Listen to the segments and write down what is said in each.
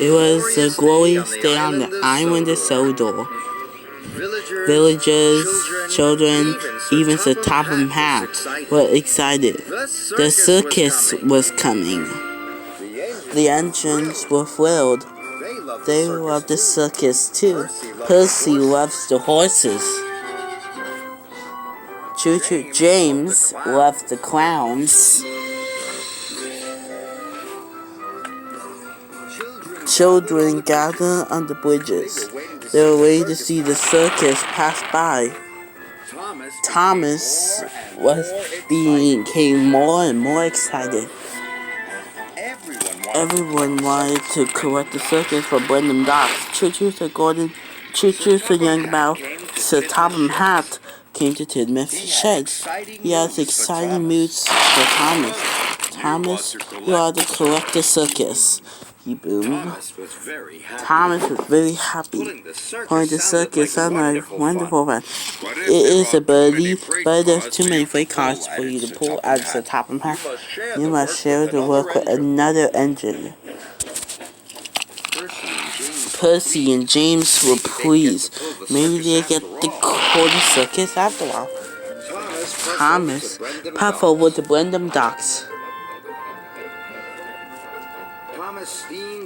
It was a glorious day on the island of Sodor. Villagers, children, even the top of hat were excited. The circus was coming. The engines were thrilled. They loved the circus too. Percy loves the horses. Choo-choo James loved the clowns. Children gathered on the bridges. They were waiting to see the circus pass by. Thomas became more and more excited. Everyone wanted to collect the circus for Brendan Docks. Choo-choo Sir Gordon, choo-choo Sir Young Bow, Sir Topham Hatt came to Tidmouth's shed. He has exciting news for Thomas. Thomas, you are to collect the circus. He boomed. Thomas was very happy. Pulling the circus sounded like wonderful fun. It is a birdie, but there's too many freight cars for you to pull out of the top of hat. You must share the work with another engine. Percy and James were pleased. Maybe they get to call the circus after all. Thomas puffed over to Brendan Docks.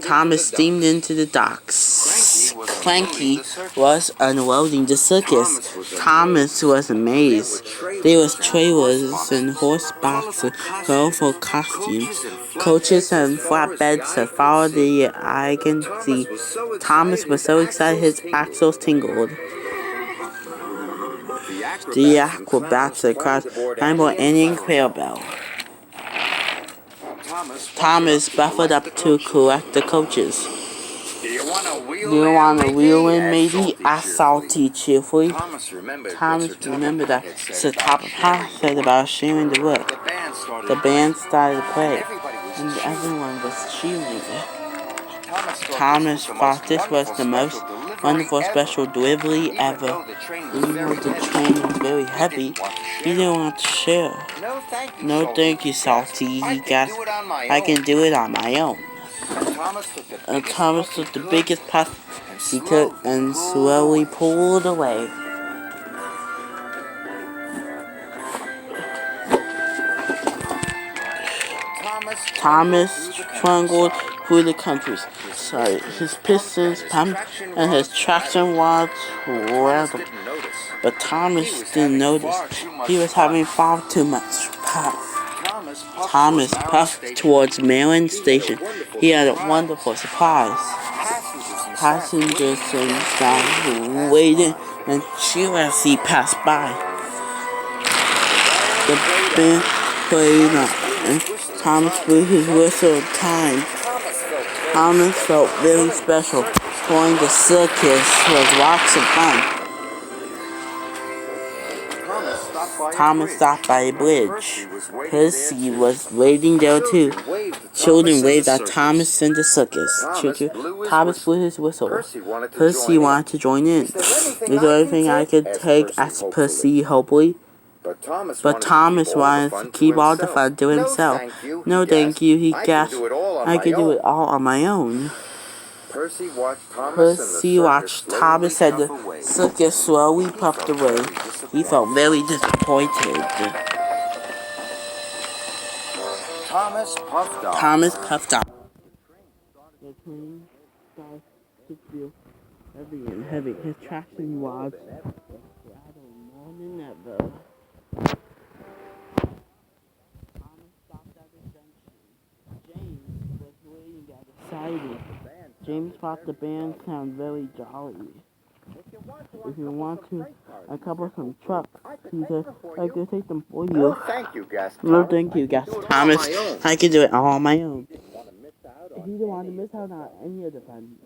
Thomas steamed into the docks. Clanky was unloading the circus. Thomas was amazed. There was trailers and horse boxes, colorful costumes, coaches and flatbeds that followed the eye can see. Thomas was so excited his axles tingled. The acrobats across Rainbow Indian Quail Bell. Thomas buffeted up to collect the coaches. Do you want a wheeling, matey? asked Salty cheerfully. Thomas remembered that Sir Topham Hatt said about sharing the work. The band started to play, and everyone was cheering. Thomas thought this was the most wonderful special delivery ever. Even though the train was very heavy, he didn't want to share. No thank you, Salty, he gasped. I can do it on my own. Thomas took the biggest puff he could and slowly pulled away. Thomas trundled through the country. His pistons pumped and his traction rods rattled. But Thomas didn't notice. He was having far too much puff. Thomas puffed towards Maryland Station. He had a wonderful surprise. Passengers and staff waited and cheered as he passed by. The band played on, and Thomas blew his whistle at times. Thomas felt very special. Touring the circus was lots of fun. Thomas stopped by a bridge. Percy was waiting there too. Children waved at Thomas and the circus. Thomas blew his whistle. Percy wanted to join in. Is there anything I could take? asked Percy hopefully. But Thomas wanted to keep all the fun to himself. No thank you, he gasped. I could do it all on my own. Percy watched Thomas and the circus slowly puffed away. He felt very disappointed. Thomas puffed up. The train started to feel heavy and heavy. His traction rods rattled more than ever. Thomas stopped at the junction. James was waiting at the siding. James thought the band sounded very jolly. If you want to, a couple of some trucks, he said, I could take them for you. No, thank you, gasped Thomas. I can do it all on my own. He didn't want to miss out on any of the fun.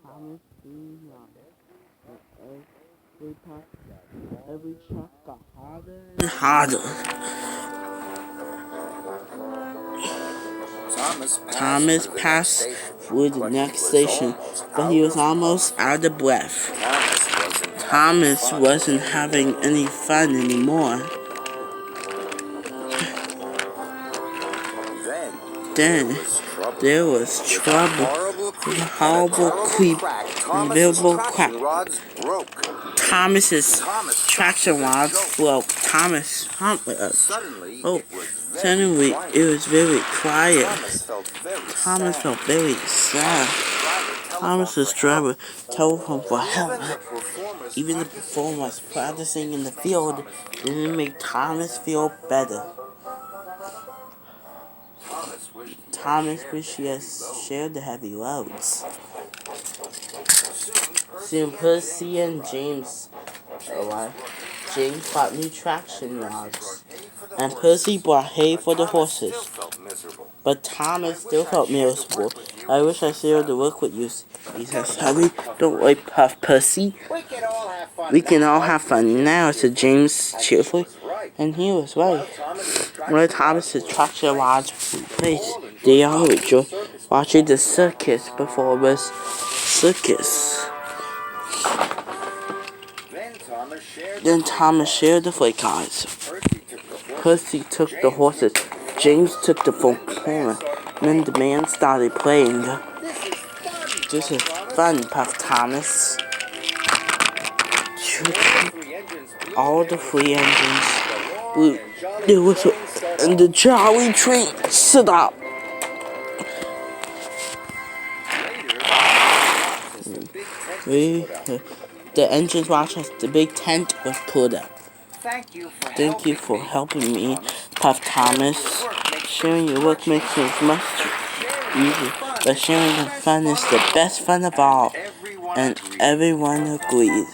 Thomas being every truck got harder and harder. Thomas passed through the next station, but he was almost out of breath. Thomas wasn't having any fun anymore. then there was trouble. The horrible creep, invisible crack. Thomas's traction rods broke. Suddenly it was very quiet. Thomas felt very sad. Thomas's driver told him for help. Even the performers practicing in the field didn't make Thomas feel better. Thomas wished he had shared the heavy loads. Soon Percy and James arrived. James bought new traction rods, and Percy brought hay for the horses. But Thomas still felt miserable. I wish I shared the work with you, he says. Hurry, don't worry, Percy. We can all have fun now, said James cheerfully. And he was right. When Thomas's traction rods were replaced, they all rejoiced, watching the circus performers. Then Thomas shared the freight cars. Percy took the horses. James took the performer. Then the band started playing. This is fun, puffed Thomas. All the three engines blew the whistle, and the jolly train stopped. The engines watched as the big tent was pulled up. Thank you for helping me, puffed Thomas. Sharing your work makes it much easier, but sharing the fun is the best fun of all. And everyone agreed.